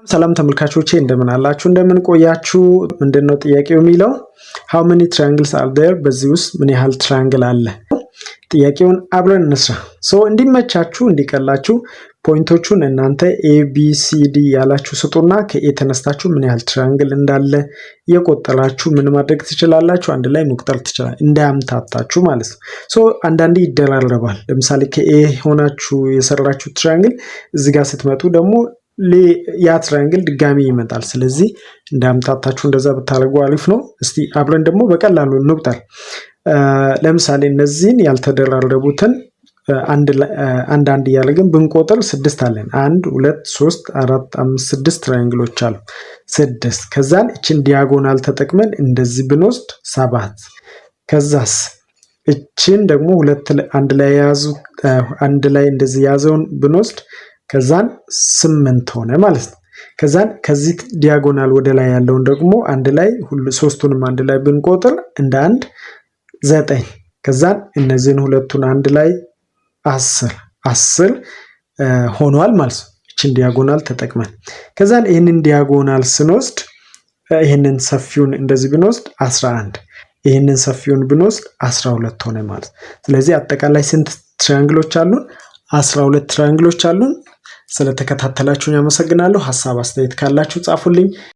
ሰላም ተመልካቾቼ እንደምን አላችሁ እንደምን ቆያችሁ? ምንድነው ጥያቄው የሚለው how many triangles are there በዚህ ውስጥ ምን ያህል ትራያንግል አለ? ጥያቄውን አብረን እንስራ። እንዲመቻችሁ እንዲቀላችሁ ፖይንቶቹን እናንተ ABCD ያላችሁ ስጡና ከኤ ተነስታችሁ ምን ያህል ትራያንግል እንዳለ የቆጠራችሁ ምን ማድረግ ትችላላችሁ? አንድ ላይ መቁጠር ትችላላችሁ እንዳያምታታችሁ ማለት ነው። አንዳንዴ ይደራረባል። ለምሳሌ ከኤ ሆናችሁ የሰራችሁ ትራያንግል እዚህ ጋር ስትመጡ ደግሞ ያ ትራያንግል ድጋሚ ይመጣል። ስለዚህ እንዳያምታታችሁ እንደዛ ብታደርጉ አሪፍ ነው። እስቲ አብረን ደግሞ በቀላሉ እንቁጠር። ለምሳሌ እነዚህን ያልተደራረቡትን አንድ እያደረግን ብንቆጥር 6 አለን። 1 2 3 4 5 6 ትራያንግሎች አሉ። 6 ከዛን እቺን ዲያጎናል ተጠቅመን እንደዚህ ብንወስድ 7 ከዛስ እቺን ደግሞ አንድ ላይ እንደዚህ ያዘውን ብንወስድ ከዛን 8 ሆነ ማለት ነው። ከዛን ከዚህ ዲያጎናል ወደ ላይ ያለውን ደግሞ አንድ ላይ ሶስቱንም አንድ ላይ ብንቆጥር እንደ 9 ከዛን እነዚህን ሁለቱን አንድ ላይ 10 ሆኗል ማለት ነው። እቺን ዲያጎናል ተጠቅመን ከዛን ይሄንን ዲያጎናል ስንወስድ ይሄንን ሰፊውን እንደዚህ ብንወስድ 11 ይሄንን ሰፊውን ብንወስድ 12 ሆነ ማለት ነው። ስለዚህ አጠቃላይ ስንት ትራያንግሎች አሉን? 12 ትራያንግሎች አሉን። ስለተከታተላችሁኝ አመሰግናለሁ። ሐሳብ አስተያየት ካላችሁ ጻፉልኝ።